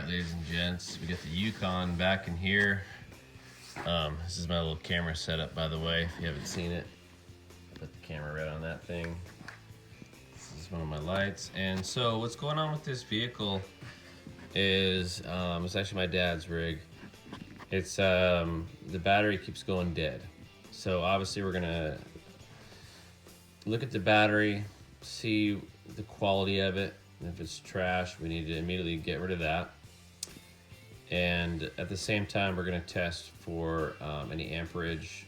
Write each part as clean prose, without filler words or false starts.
ladies and gents, we got the Yukon back in here. This is my little camera setup, by the way, if you haven't seen it. Put the camera right on that thing. This is one of my lights. And so what's going on with this vehicle is, it's actually my dad's rig. It's, the battery keeps going dead. So obviously we're gonna look at the battery, see the quality of it. If it's trash, we need to immediately get rid of that. And at the same time, we're going to test for any amperage,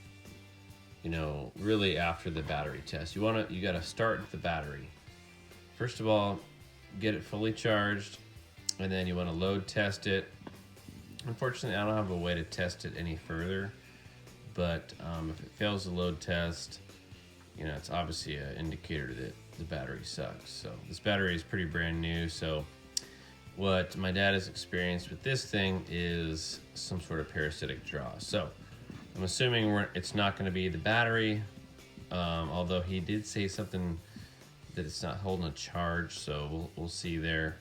you know, really after the battery test. You got to start with the battery. First of all, get it fully charged, and then you want to load test it. Unfortunately, I don't have a way to test it any further, but if it fails the load test, you know, it's obviously an indicator that the battery sucks. So this battery is pretty brand new. So what my dad has experienced with this thing is some sort of parasitic draw. So I'm assuming it's not going to be the battery, although he did say something that it's not holding a charge. So we'll see there.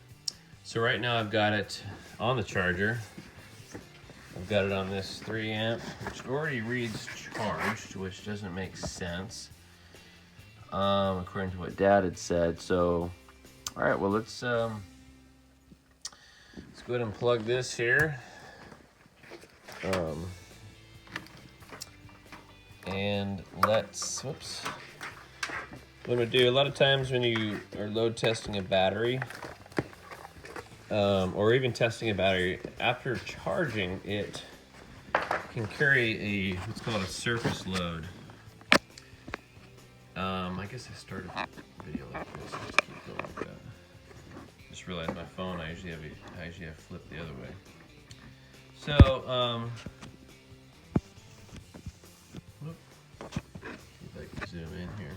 So right now I've got it on the charger. I've got it on this 3 amp, which already reads charged, which doesn't make sense. According to what Dad had said. So, all right, well, let's go ahead and plug this here. And let's, whoops. What we do, a lot of times when you are load testing a battery, or even testing a battery, after charging, it can carry what's called a surface load. I guess I started a video like this. I just keep going with that. Just realized my phone, I usually have flipped the other way. So, see if I can zoom in here.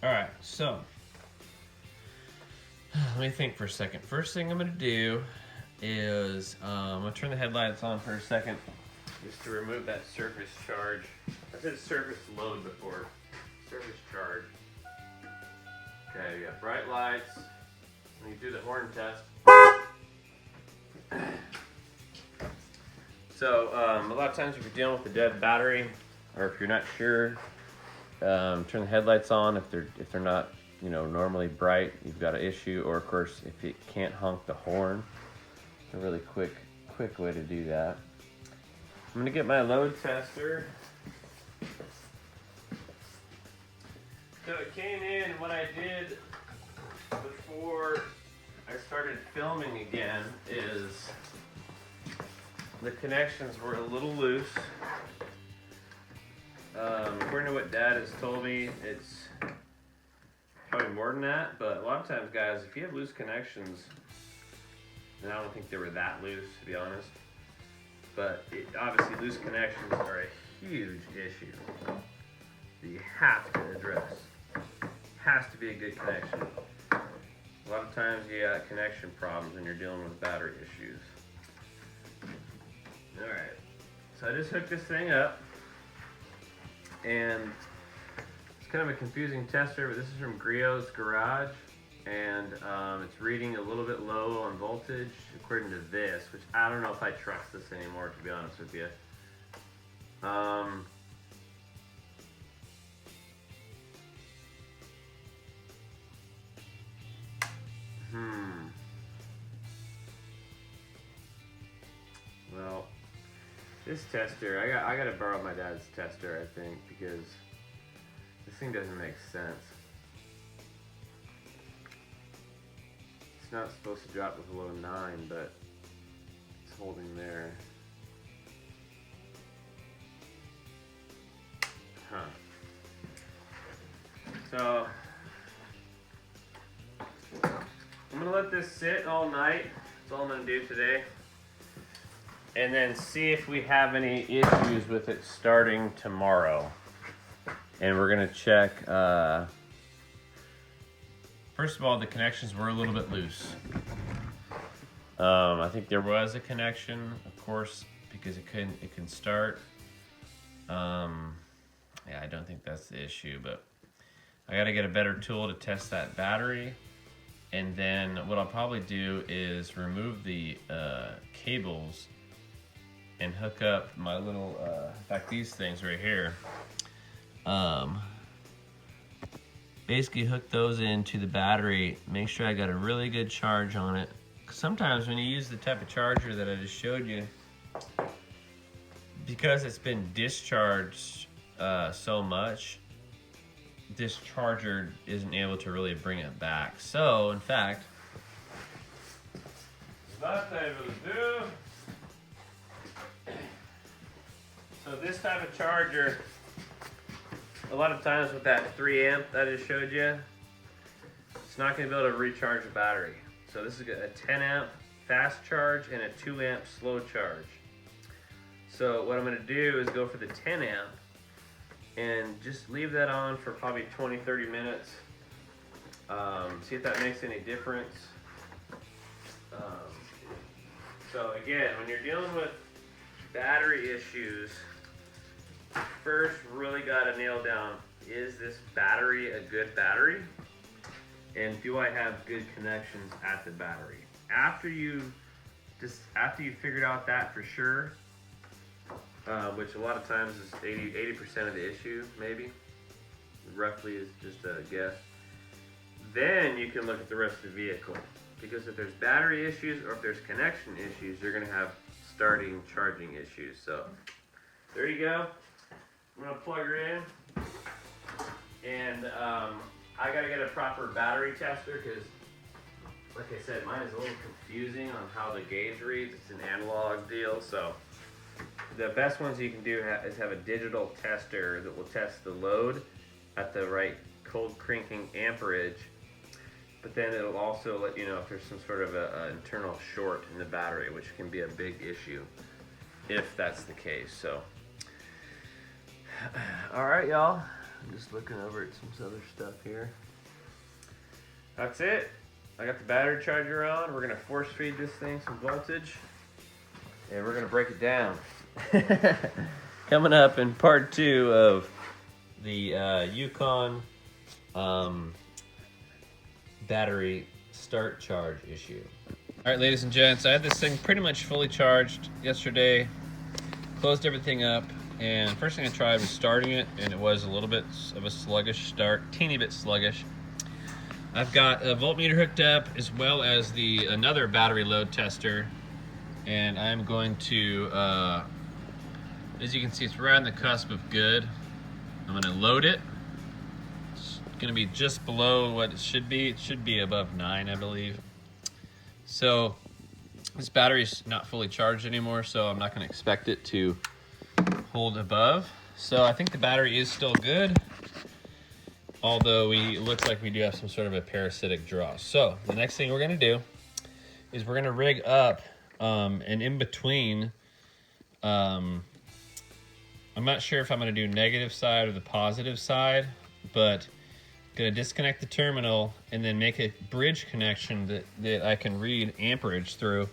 All right, so let me think for a second. First thing I'm gonna do is I'm gonna turn the headlights on for a second, just to remove that surface charge. I said surface load before. Surface charge. Okay, we got bright lights. When you do the horn test. So a lot of times if you're dealing with a dead battery, or if you're not sure, turn the headlights on. If they're not, you know, normally bright, you've got an issue. Or of course, if it can't honk the horn, it's a really quick way to do that. I'm gonna get my load tester. So it came in, and what I did before I started filming again is the connections were a little loose. According to what Dad has told me, it's probably more than that, but a lot of times, guys, if you have loose connections, and I don't think they were that loose, to be honest, but obviously loose connections are a huge issue that you have to address. Has to be a good connection. A lot of times you got connection problems when you're dealing with battery issues. All right, so I just hooked this thing up, and it's kind of a confusing tester, but this is from Griot's Garage, and it's reading a little bit low on voltage according to this, which I don't know if I trust this anymore, to be honest with you. Well, this tester, I gotta borrow my dad's tester, I think, because this thing doesn't make sense. It's not supposed to drop with below 9, but it's holding there. Huh. So I'm gonna let this sit all night. That's all I'm gonna do today. And then see if we have any issues with it starting tomorrow. And we're gonna check, first of all, the connections were a little bit loose. I think there was a connection, of course, because it can start. Yeah, I don't think that's the issue, but I gotta get a better tool to test that battery. And then what I'll probably do is remove the cables and hook up my little, in fact, these things right here. Basically hook those into the battery, make sure I got a really good charge on it. Sometimes when you use the type of charger that I just showed you, because it's been discharged so much, this charger isn't able to really bring it back. So, in fact, what I will do, so this type of charger, a lot of times with that 3 amp that I just showed you, it's not going to be able to recharge the battery. So this is a 10 amp fast charge and a 2 amp slow charge. So what I'm going to do is go for the 10 amp and just leave that on for probably 20-30 minutes. See if that makes any difference. So again, when you're dealing with battery issues, first really got to nail down, is this battery a good battery? And do I have good connections at the battery? After you figured out that for sure, which a lot of times is 80% of the issue, maybe, roughly is just a guess, then you can look at the rest of the vehicle. Because if there's battery issues or if there's connection issues, you're gonna have starting charging issues. So there you go. I'm gonna plug her in, and I gotta get a proper battery tester because, like I said, mine is a little confusing on how the gauge reads. It's an analog deal, so the best ones you can do is have a digital tester that will test the load at the right cold cranking amperage, but then it'll also let you know if there's some sort of an internal short in the battery, which can be a big issue if that's the case. So, all right, y'all. I'm just looking over at some other stuff here. That's it. I got the battery charger on. We're gonna force feed this thing some voltage, and we're gonna break it down. Coming up in part 2 of the Yukon battery start charge issue. All right, ladies and gents, I had this thing pretty much fully charged yesterday, closed everything up, and first thing I tried was starting it, and it was a little bit of a sluggish start, teeny bit sluggish. I've got a voltmeter hooked up as well as another battery load tester, and I'm going to, as you can see, it's right on the cusp of good. I'm gonna load it. It's gonna be just below what it should be. It should be above 9, I believe. So this battery's not fully charged anymore, so I'm not gonna expect it to hold above. So I think the battery is still good, although it looks like we do have some sort of a parasitic draw. So the next thing we're gonna do is we're gonna rig up and in between, I'm not sure if I'm gonna do negative side or the positive side, but I'm gonna disconnect the terminal and then make a bridge connection that I can read amperage through.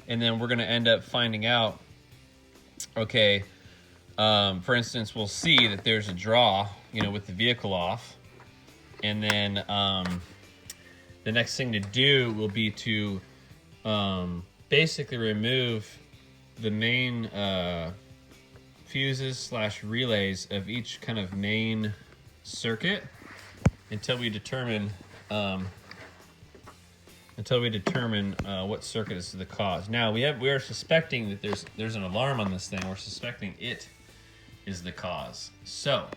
And then we're gonna end up finding out, okay, for instance, we'll see that there's a draw, with the vehicle off. And then the next thing to do will be to basically remove the main fuses / relays of each kind of main circuit until we determine what circuit is the cause. Now we are suspecting that there's an alarm on this thing. We're suspecting it is the cause. So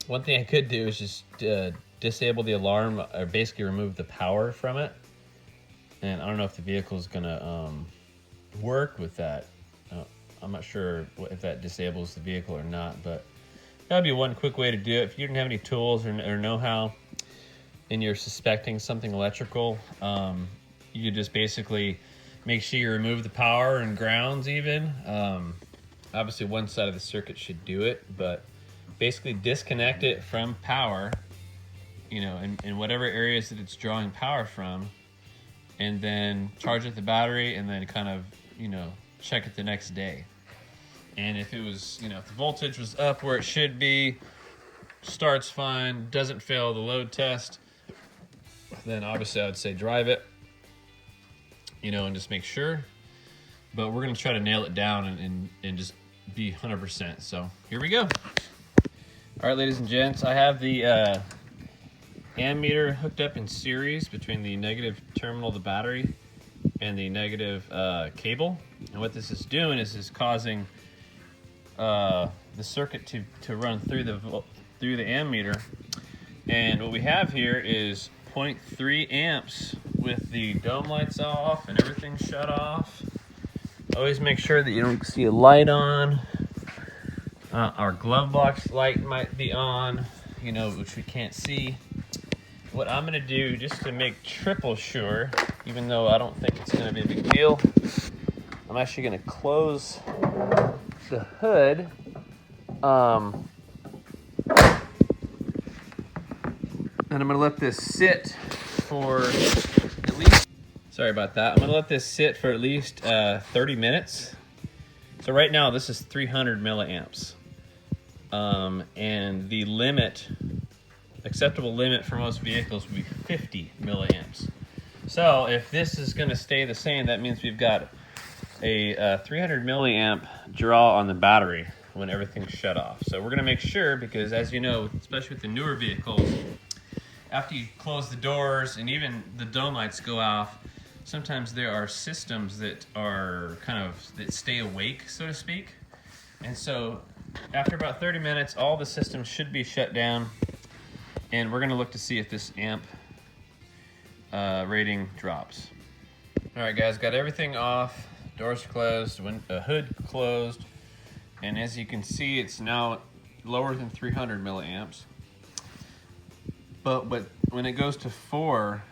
one thing I could do is just disable the alarm, or basically remove the power from it. And I don't know if the vehicle is gonna work with that. I'm not sure if that disables the vehicle or not, but that would be one quick way to do it. If you didn't have any tools or know-how and you're suspecting something electrical, you could just basically make sure you remove the power and grounds even. Obviously one side of the circuit should do it, but basically disconnect it from power, in whatever areas that it's drawing power from, and then charge it the battery, and then kind of, check it the next day. And if it was, if the voltage was up where it should be, starts fine, doesn't fail the load test, then obviously I would say drive it, you know, and just make sure. But we're gonna try to nail it down and just be 100%. So here we go. All right, ladies and gents, I have the ammeter hooked up in series between the negative terminal of the battery and the negative cable. And what this is doing is causing the circuit to run through the ammeter. And what we have here is 0.3 amps with the dome lights off and everything shut off. Always make sure that you don't see a light on. Our glove box light might be on, you know, which we can't see. What I'm gonna do, just to make triple sure, even though I don't think it's gonna be a big deal, I'm actually gonna close the hood. And I'm gonna let this sit for at least, sorry about that. I'm gonna let this sit for at least 30 minutes. So right now this is 300 milliamps. And the limit, acceptable limit for most vehicles would be 50 milliamps. So if this is gonna stay the same, that means we've got a 300 milliamp draw on the battery when everything's shut off. So we're gonna make sure, because as you know, especially with the newer vehicles, after you close the doors and even the dome lights go off, sometimes there are systems that are that stay awake, so to speak. And so after about 30 minutes, all the systems should be shut down, and we're gonna look to see if this amp rating drops. All right, guys, got everything off, doors closed, hood closed, and as you can see, it's now lower than 300 milliamps. But when it goes to 4,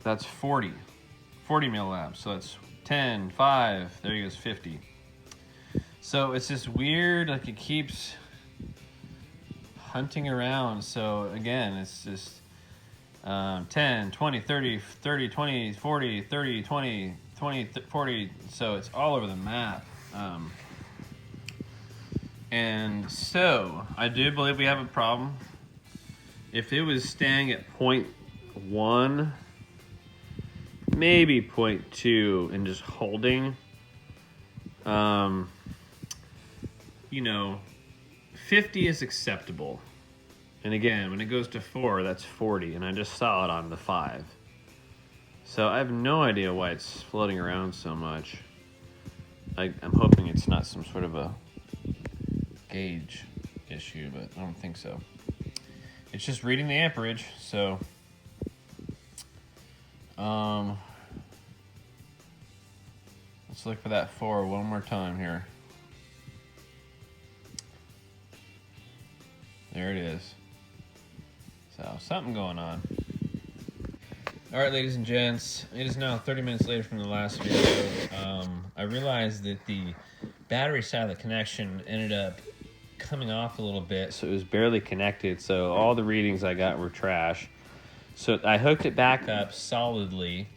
that's 40 milliamps. So that's 10, 5, there goes 50. So it's just weird, like it keeps hunting around. So again, it's just 10, 20, 30, 30, 20, 40, 30, 20, 20, 40. So it's all over the map. And so I do believe we have a problem. If it was staying at 0.1, maybe 0.2 and just holding, you know, 50 is acceptable. And again, when it goes to 4, that's 40, and I just saw it on the 5. So I have no idea why it's floating around so much. I'm hoping it's not some sort of a gauge issue, but I don't think so. It's just reading the amperage, so let's look for that 4 one more time here. There it is. So something going on. All right, ladies and gents, it is now 30 minutes later from the last video. I realized that the battery side of the connection ended up coming off a little bit, so it was barely connected, so all the readings I got were trash. So I hooked it back up solidly,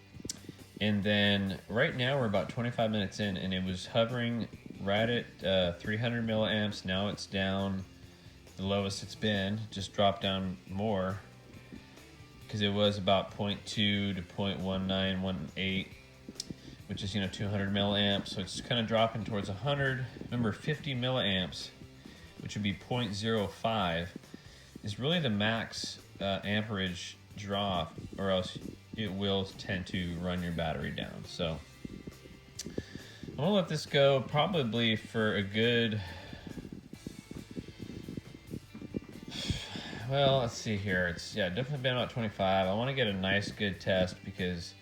and then right now we're about 25 minutes in, and it was hovering right at 300 milliamps. Now it's down the lowest it's been, just dropped down more, because it was about 0.2 to 0.1918, which is, you know, 200 milliamps, so it's kind of dropping towards 100. Remember, 50 milliamps, which would be 0.05, is really the max amperage draw, or else it will tend to run your battery down. So I'm gonna let this go probably for a good, well, let's see here. It's, yeah, definitely been about 25. I want to get a nice good test, because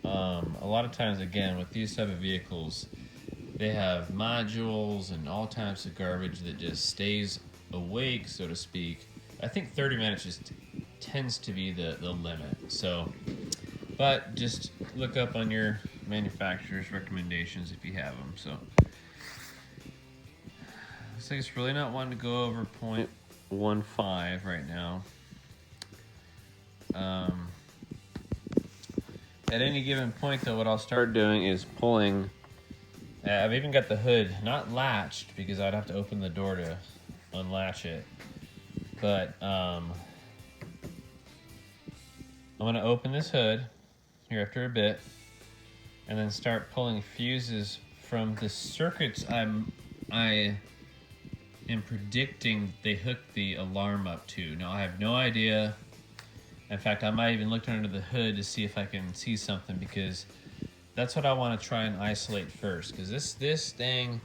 a lot of times, again, with these type of vehicles, they have modules and all types of garbage that just stays awake, so to speak. I think 30 minutes just tends to be the limit. So, but just look up on your manufacturer's recommendations if you have them. So, looks like it's really not wanting to go over 0.15 right now. At any given point, though, what I'll start doing is pulling. I've even got the hood not latched, because I'd have to open the door to unlatch it. But I'm gonna open this hood here after a bit and then start pulling fuses from the circuits I am predicting they hook the alarm up to. Now I have no idea. In fact, I might even look under the hood to see if I can see something, because that's what I want to try and isolate first. Because this thing,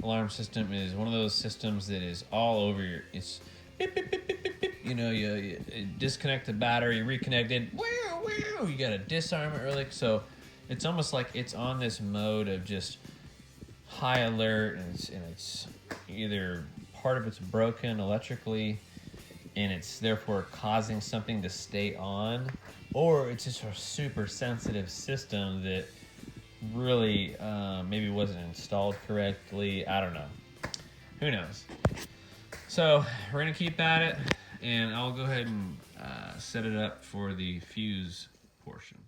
alarm system, is one of those systems that is all over your. It's beep, beep, beep, beep, beep, beep. You know, you disconnect the battery, reconnect it. You got to disarm it really. So it's almost like it's on this mode of just high alert, and it's either part of it's broken electrically and it's therefore causing something to stay on, or it's just a super sensitive system that really maybe wasn't installed correctly. I don't know. Who knows? So we're gonna keep at it, and I'll go ahead and set it up for the fuse portion.